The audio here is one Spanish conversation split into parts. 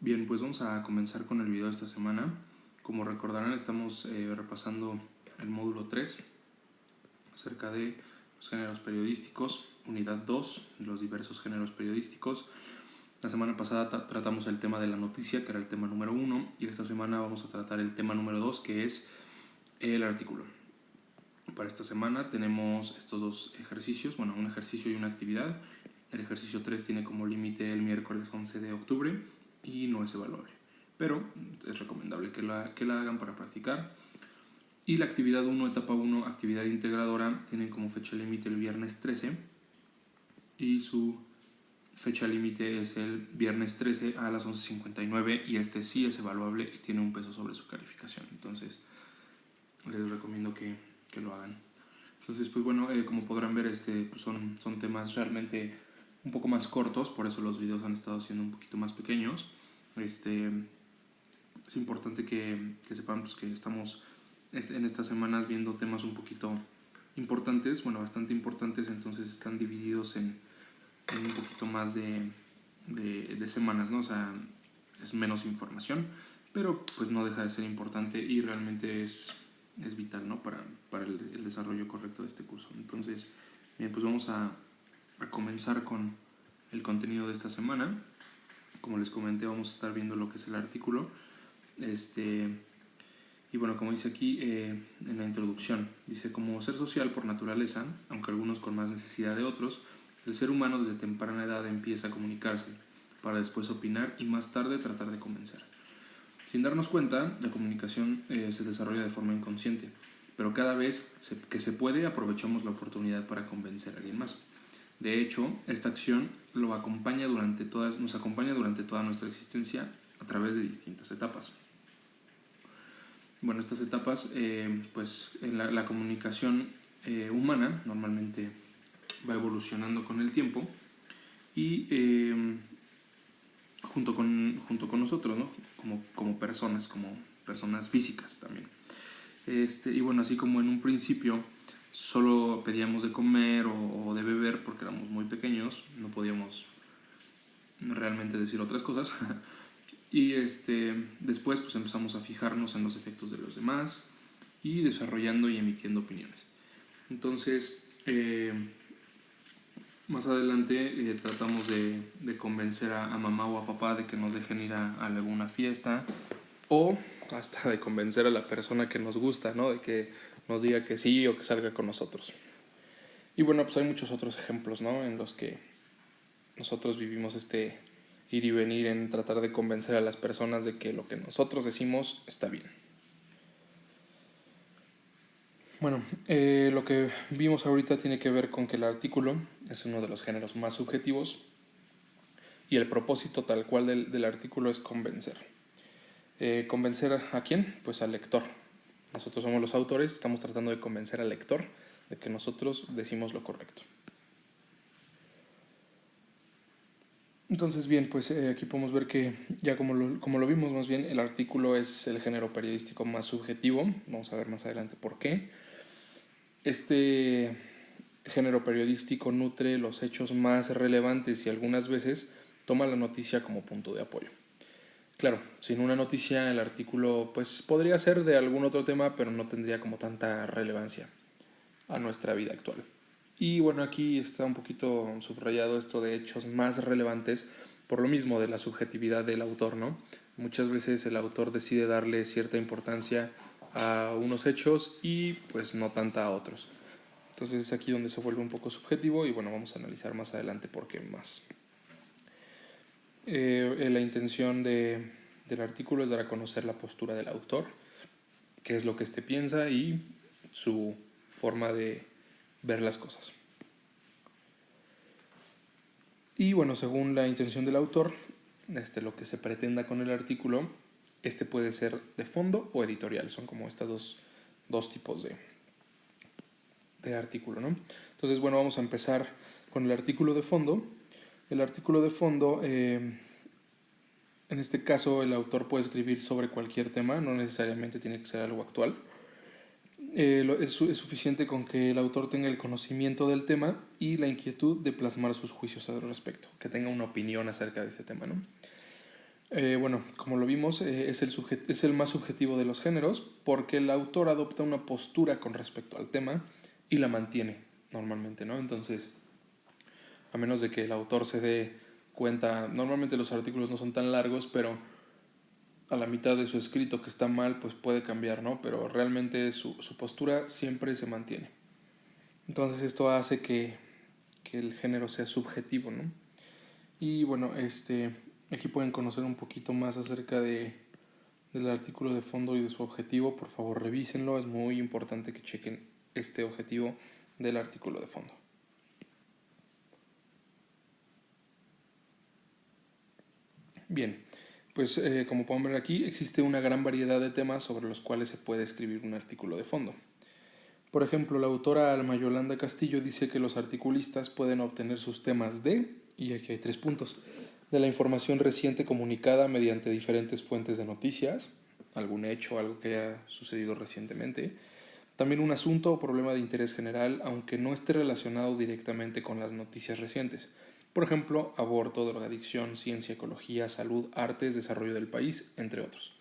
Bien, pues vamos a comenzar con el video de esta semana. Como recordarán, estamos repasando el módulo 3 acerca de los géneros periodísticos, unidad 2, los diversos géneros periodísticos. La semana pasada tratamos el tema de la noticia, que era el tema número 1, y esta semana vamos a tratar el tema número 2, que es el artículo. Para esta semana tenemos estos dos ejercicios, bueno, un ejercicio y una actividad. El ejercicio 3 tiene como límite el miércoles 11 de octubre y no es evaluable, pero es recomendable que la hagan para practicar. Y la actividad 1, etapa 1, actividad integradora, tienen como fecha límite el viernes 13 y su fecha límite es el viernes 13 a las 11:59 y este sí es evaluable y tiene un peso sobre su calificación. Entonces les recomiendo que lo hagan. Entonces, pues bueno, como podrán ver, pues son temas realmente un poco más cortos, por eso los videos han estado siendo un poquito más pequeños. Es importante que sepan pues, que estamos en estas semanas viendo temas un poquito importantes, bueno, bastante importantes, entonces están divididos en un poquito más de semanas, ¿no? O sea, es menos información, pero pues no deja de ser importante y realmente es vital, ¿no? Para el desarrollo correcto de este curso. Entonces, bien, pues vamos a comenzar con el contenido de esta semana. Como les comenté, vamos a estar viendo lo que es el artículo. Y bueno, como dice aquí en la introducción, dice: como ser social por naturaleza, aunque algunos con más necesidad de otros, el ser humano desde temprana edad empieza a comunicarse, para después opinar y más tarde tratar de convencer. Sin darnos cuenta, la comunicación se desarrolla de forma inconsciente, pero cada vez que se puede aprovechamos la oportunidad para convencer a alguien más. De hecho, esta acción nos acompaña durante toda nuestra existencia a través de distintas etapas. Bueno, estas etapas, pues en la comunicación humana normalmente va evolucionando con el tiempo y junto con nosotros, ¿no? Como personas físicas también. Y bueno, así como en un principio solo pedíamos de comer o de beber porque éramos muy pequeños, no podíamos realmente decir otras cosas. Y después pues empezamos a fijarnos en los efectos de los demás y desarrollando y emitiendo opiniones. Entonces, más adelante tratamos de convencer a mamá o a papá de que nos dejen ir a alguna fiesta, o hasta de convencer a la persona que nos gusta, ¿no? De que nos diga que sí o que salga con nosotros. Y bueno, pues hay muchos otros ejemplos, ¿no? En los que nosotros vivimos ir y venir en tratar de convencer a las personas de que lo que nosotros decimos está bien. Bueno, lo que vimos ahorita tiene que ver con que el artículo es uno de los géneros más subjetivos y el propósito tal cual del artículo es convencer. ¿Convencer a quién? Pues al lector. Nosotros somos los autores, estamos tratando de convencer al lector de que nosotros decimos lo correcto. Entonces, bien, pues aquí podemos ver que ya como lo vimos más bien, el artículo es el género periodístico más subjetivo. Vamos a ver más adelante por qué. Este género periodístico nutre los hechos más relevantes y algunas veces toma la noticia como punto de apoyo. Claro, sin una noticia el artículo pues podría ser de algún otro tema, pero no tendría como tanta relevancia a nuestra vida actual. Y bueno, aquí está un poquito subrayado esto de hechos más relevantes por lo mismo de la subjetividad del autor, ¿no? Muchas veces el autor decide darle cierta importancia a unos hechos y pues no tanta a otros. Entonces es aquí donde se vuelve un poco subjetivo y bueno, vamos a analizar más adelante por qué más. La intención del artículo es dar a conocer la postura del autor, qué es lo que éste piensa y su forma de ver las cosas. Y bueno, según la intención del autor, lo que se pretenda con el artículo, puede ser de fondo o editorial. Son como estos dos tipos de artículo, ¿no? Entonces, bueno, vamos a empezar con el artículo de fondo. El artículo de fondo, en este caso, el autor puede escribir sobre cualquier tema, no necesariamente tiene que ser algo actual. Es suficiente con que el autor tenga el conocimiento del tema y la inquietud de plasmar sus juicios al respecto, que tenga una opinión acerca de este tema, ¿no? Bueno, como lo vimos, es el más subjetivo de los géneros porque el autor adopta una postura con respecto al tema y la mantiene normalmente, ¿no? Entonces, a menos de que el autor se dé cuenta, normalmente los artículos no son tan largos, pero a la mitad de su escrito que está mal, pues puede cambiar, ¿no? Pero realmente su postura siempre se mantiene. Entonces esto hace que el género sea subjetivo, ¿no? Y bueno, aquí pueden conocer un poquito más acerca del artículo de fondo y de su objetivo. Por favor, revísenlo. Es muy importante que chequen este objetivo del artículo de fondo. Bien, pues como pueden ver aquí, existe una gran variedad de temas sobre los cuales se puede escribir un artículo de fondo. Por ejemplo, la autora Alma Yolanda Castillo dice que los articulistas pueden obtener sus temas y aquí hay 3 puntos, de la información reciente comunicada mediante diferentes fuentes de noticias, algún hecho, algo que haya sucedido recientemente, también un asunto o problema de interés general, aunque no esté relacionado directamente con las noticias recientes. Por ejemplo, aborto, drogadicción, ciencia, ecología, salud, artes, desarrollo del país, entre otros.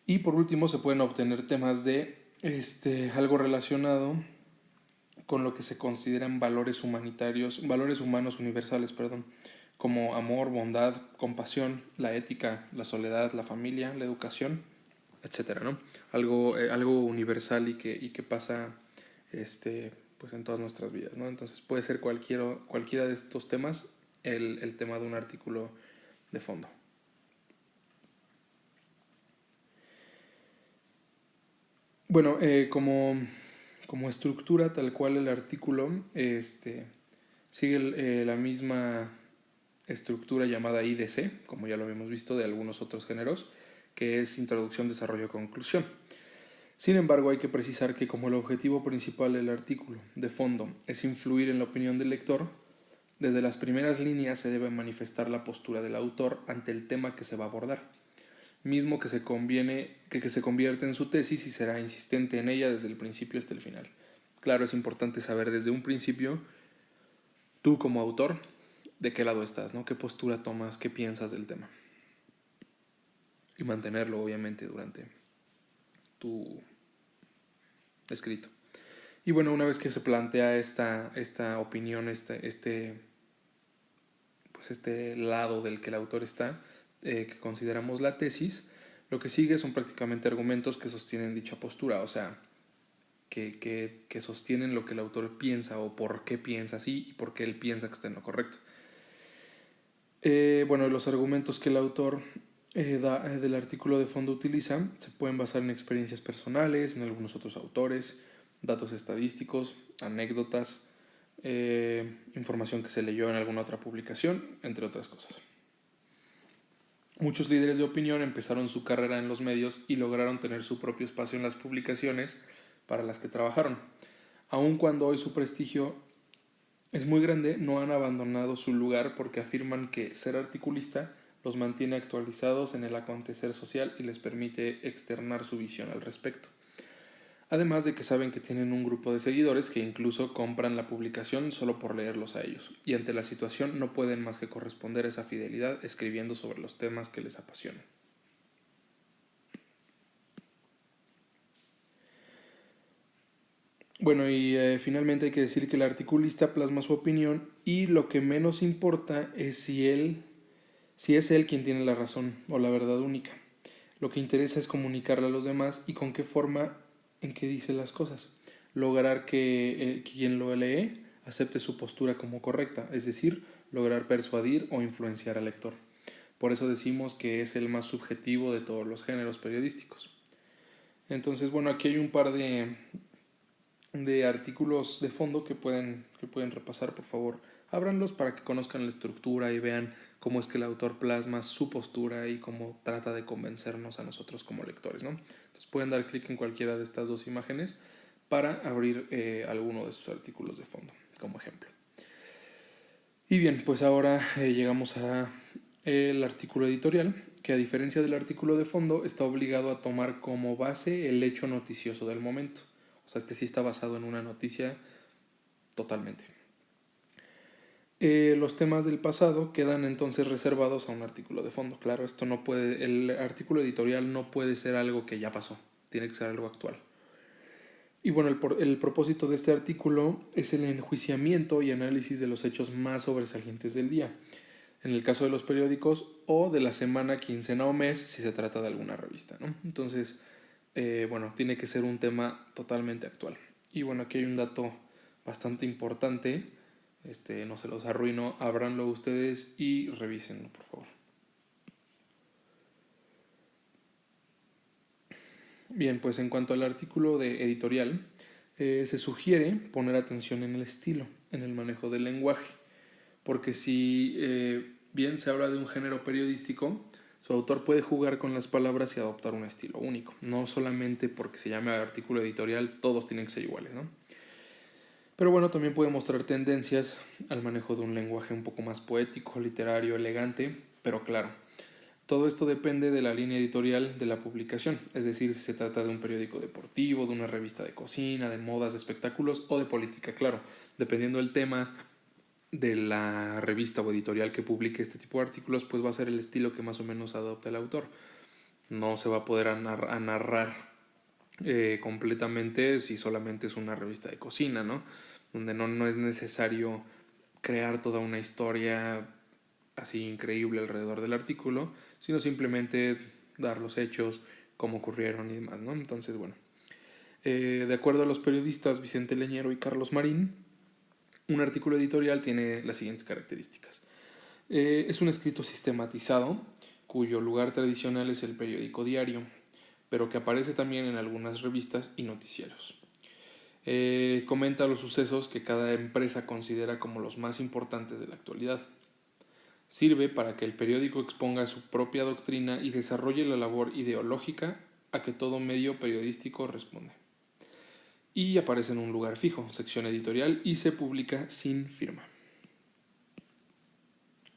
Y por último, se pueden obtener temas de algo relacionado con lo que se consideran valores humanos universales, como amor, bondad, compasión, la ética, la soledad, la familia, la educación, etcétera, ¿no? Algo universal y que pasa pues en todas nuestras vidas, ¿no? Entonces puede ser cualquiera de estos temas el tema de un artículo de fondo. Bueno, como estructura tal cual el artículo sigue la misma estructura llamada IDC, como ya lo habíamos visto de algunos otros géneros, que es introducción, desarrollo, conclusión. Sin embargo, hay que precisar que como el objetivo principal del artículo de fondo es influir en la opinión del lector, desde las primeras líneas se debe manifestar la postura del autor ante el tema que se va a abordar, mismo que se convierte en su tesis y será insistente en ella desde el principio hasta el final. Claro, es importante saber desde un principio, tú como autor, de qué lado estás, ¿no? ¿Qué postura tomas? ¿Qué piensas del tema? Y mantenerlo, obviamente, durante tu escrito. Y bueno, una vez que se plantea esta opinión, pues este lado del que el autor está, que consideramos la tesis, lo que sigue son prácticamente argumentos que sostienen dicha postura, o sea, que sostienen lo que el autor piensa o por qué piensa así y por qué él piensa que está en lo correcto. Bueno, los argumentos que el autor del artículo de fondo utiliza se pueden basar en experiencias personales, en algunos otros autores, datos estadísticos, anécdotas, información que se leyó en alguna otra publicación, entre otras cosas. Muchos líderes de opinión empezaron su carrera en los medios y lograron tener su propio espacio en las publicaciones para las que trabajaron. Aun cuando hoy su prestigio es muy grande, no han abandonado su lugar porque afirman que ser articulista los mantiene actualizados en el acontecer social y les permite externar su visión al respecto. Además de que saben que tienen un grupo de seguidores que incluso compran la publicación solo por leerlos a ellos, y ante la situación no pueden más que corresponder a esa fidelidad escribiendo sobre los temas que les apasionan. Bueno, y finalmente hay que decir que el articulista plasma su opinión y lo que menos importa es si es él quien tiene la razón o la verdad única. Lo que interesa es comunicarle a los demás y con qué forma en que dice las cosas. Lograr que quien lo lee acepte su postura como correcta, es decir, lograr persuadir o influenciar al lector. Por eso decimos que es el más subjetivo de todos los géneros periodísticos. Entonces, bueno, aquí hay un par de artículos de fondo que pueden repasar, por favor. Ábranlos para que conozcan la estructura y vean cómo es que el autor plasma su postura y cómo trata de convencernos a nosotros como lectores, ¿no? Entonces pueden dar clic en cualquiera de estas dos imágenes para abrir alguno de sus artículos de fondo, como ejemplo. Y bien, pues ahora llegamos a el artículo editorial, que a diferencia del artículo de fondo está obligado a tomar como base el hecho noticioso del momento. O sea, sí está basado en una noticia totalmente. Los temas del pasado quedan entonces reservados a un artículo de fondo. Claro, esto no puede, el artículo editorial no puede ser algo que ya pasó, tiene que ser algo actual. Y bueno, el propósito de este artículo es el enjuiciamiento y análisis de los hechos más sobresalientes del día, en el caso de los periódicos, o de la semana, quincena o mes, si se trata de alguna revista, ¿no? Entonces, bueno, tiene que ser un tema totalmente actual. Y bueno, aquí hay un dato bastante importante, no se los arruino, ábranlo ustedes y revísenlo, por favor. Bien, pues en cuanto al artículo de editorial, se sugiere poner atención en el estilo, en el manejo del lenguaje, porque si bien se habla de un género periodístico, su autor puede jugar con las palabras y adoptar un estilo único. No solamente porque se llame artículo editorial, todos tienen que ser iguales, ¿no? Pero bueno, también puede mostrar tendencias al manejo de un lenguaje un poco más poético, literario, elegante, pero claro, todo esto depende de la línea editorial de la publicación, es decir, si se trata de un periódico deportivo, de una revista de cocina, de modas, de espectáculos o de política, claro, dependiendo del tema de la revista o editorial que publique este tipo de artículos, pues va a ser el estilo que más o menos adopta el autor. No se va a poder narrar completamente si solamente es una revista de cocina, ¿no? Donde no es necesario crear toda una historia así increíble alrededor del artículo, sino simplemente dar los hechos, cómo ocurrieron y demás, ¿no? Entonces, bueno, de acuerdo a los periodistas Vicente Leñero y Carlos Marín, un artículo editorial tiene las siguientes características. Es un escrito sistematizado, cuyo lugar tradicional es el periódico diario, pero que aparece también en algunas revistas y noticieros. Comenta los sucesos que cada empresa considera como los más importantes de la actualidad. Sirve para que el periódico exponga su propia doctrina y desarrolle la labor ideológica a que todo medio periodístico responde. Y aparece en un lugar fijo, sección editorial, y se publica sin firma.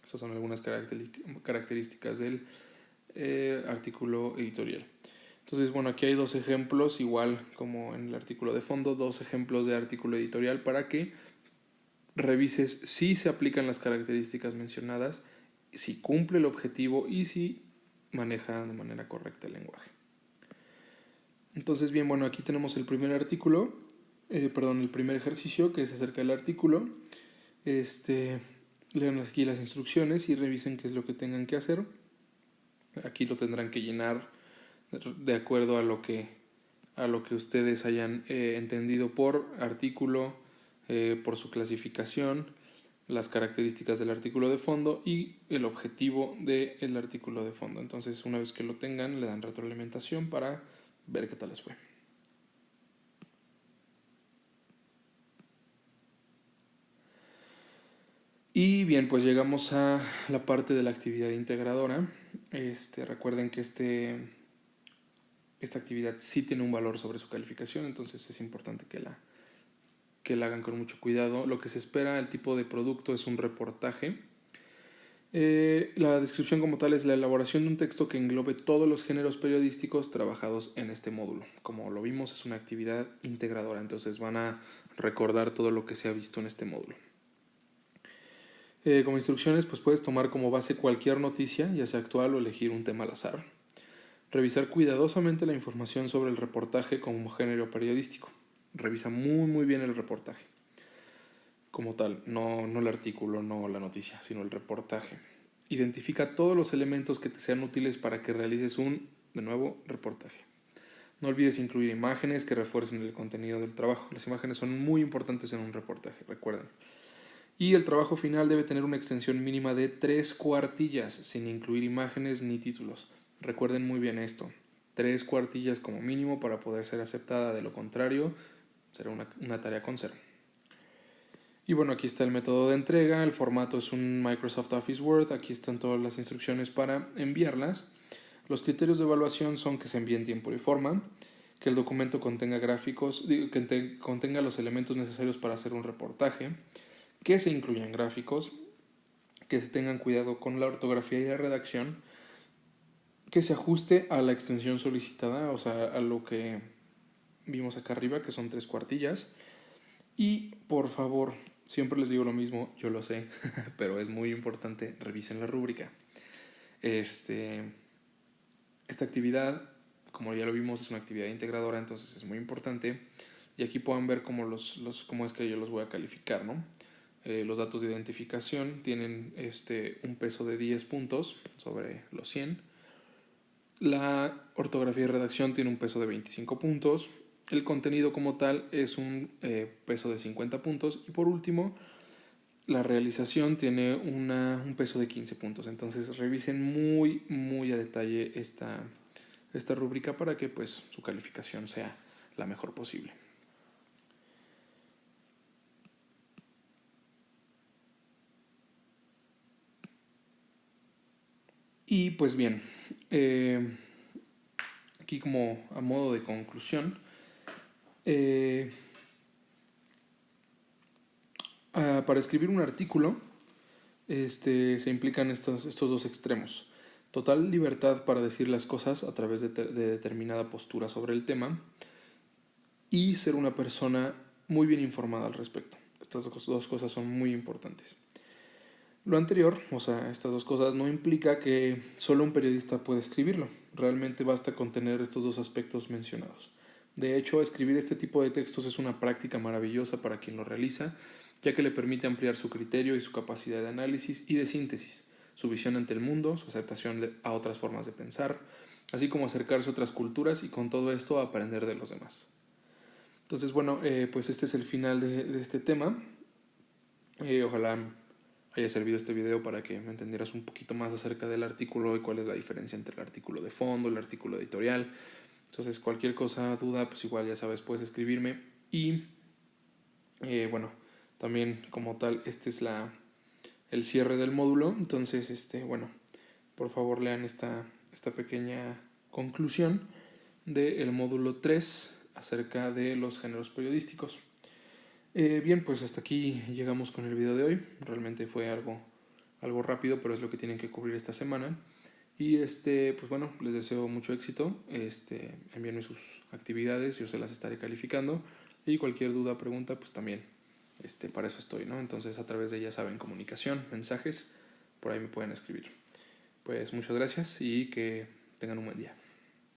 Estas son algunas características del artículo editorial. Entonces, bueno, aquí hay dos ejemplos, igual como en el artículo de fondo, dos ejemplos de artículo editorial para que revises si se aplican las características mencionadas, si cumple el objetivo y si maneja de manera correcta el lenguaje. Entonces, bien, bueno, aquí tenemos el primer artículo, el primer ejercicio que es acerca del artículo. Lean aquí las instrucciones y revisen qué es lo que tengan que hacer. Aquí lo tendrán que llenar de acuerdo a lo que ustedes hayan entendido por artículo, por su clasificación, las características del artículo de fondo y el objetivo del artículo de fondo. Entonces, una vez que lo tengan, le dan retroalimentación para ver qué tal les fue. Y bien, pues llegamos a la parte de la actividad integradora. Recuerden que esta actividad sí tiene un valor sobre su calificación, entonces es importante que la hagan con mucho cuidado. Lo que se espera, el tipo de producto es un reportaje. La descripción como tal es la elaboración de un texto que englobe todos los géneros periodísticos trabajados en este módulo. Como lo vimos, es una actividad integradora, entonces van a recordar todo lo que se ha visto en este módulo. Como instrucciones, pues puedes tomar como base cualquier noticia, ya sea actual o elegir un tema al azar. Revisar cuidadosamente la información sobre el reportaje como género periodístico. Revisa muy bien el reportaje como tal, no el artículo, no la noticia, sino el reportaje. Identifica todos los elementos que te sean útiles para que realices de nuevo, reportaje. No olvides incluir imágenes que refuercen el contenido del trabajo. Las imágenes son muy importantes en un reportaje, recuerden. Y el trabajo final debe tener una extensión mínima de 3 cuartillas, sin incluir imágenes ni títulos. Recuerden muy bien esto. 3 cuartillas como mínimo para poder ser aceptada, de lo contrario será una tarea con 0. Y bueno, aquí está el método de entrega, el formato es un Microsoft Office Word, aquí están todas las instrucciones para enviarlas. Los criterios de evaluación son que se envíe en tiempo y forma, que el documento contenga gráficos, que contenga los elementos necesarios para hacer un reportaje, que se incluyan gráficos, que se tengan cuidado con la ortografía y la redacción, que se ajuste a la extensión solicitada, o sea, a lo que vimos acá arriba, que son 3 cuartillas. Y por favor, siempre les digo lo mismo, yo lo sé, pero es muy importante, revisen la rúbrica. Esta actividad, como ya lo vimos, es una actividad integradora, entonces es muy importante. Y aquí pueden ver cómo es que yo los voy a calificar, ¿no? Los datos de identificación tienen un peso de 10 puntos sobre los 100. La ortografía y redacción tiene un peso de 25 puntos. El contenido como tal es un peso de 50 puntos. Y por último, la realización tiene un peso de 15 puntos. Entonces revisen muy a detalle esta rúbrica para que pues su calificación sea la mejor posible. Y pues bien, aquí como a modo de conclusión, para escribir un artículo se implican estos dos extremos. Total libertad para decir las cosas a través de determinada postura sobre el tema y ser una persona muy bien informada al respecto. Estas dos cosas son muy importantes. Lo anterior, o sea, estas dos cosas, no implica que solo un periodista puede escribirlo. Realmente basta con tener estos dos aspectos mencionados. De hecho, escribir este tipo de textos es una práctica maravillosa para quien lo realiza, ya que le permite ampliar su criterio y su capacidad de análisis y de síntesis, su visión ante el mundo, su aceptación a otras formas de pensar, así como acercarse a otras culturas y con todo esto aprender de los demás. Entonces, bueno, pues este es el final de este tema. Ojalá haya servido este video para que me entendieras un poquito más acerca del artículo y cuál es la diferencia entre el artículo de fondo, el artículo editorial. Entonces, cualquier cosa, duda, pues igual ya sabes, puedes escribirme. Y bueno, también como tal, este es el cierre del módulo. Entonces, bueno, por favor lean esta pequeña conclusión del módulo 3 acerca de los géneros periodísticos. Bien, pues hasta aquí llegamos con el video de hoy. Realmente fue algo rápido, pero es lo que tienen que cubrir esta semana. Y pues bueno, les deseo mucho éxito. Envíenme sus actividades, yo se las estaré calificando. Y cualquier duda, pregunta, pues también para eso estoy, ¿no? Entonces a través de ella saben comunicación, mensajes, por ahí me pueden escribir. Pues muchas gracias y que tengan un buen día.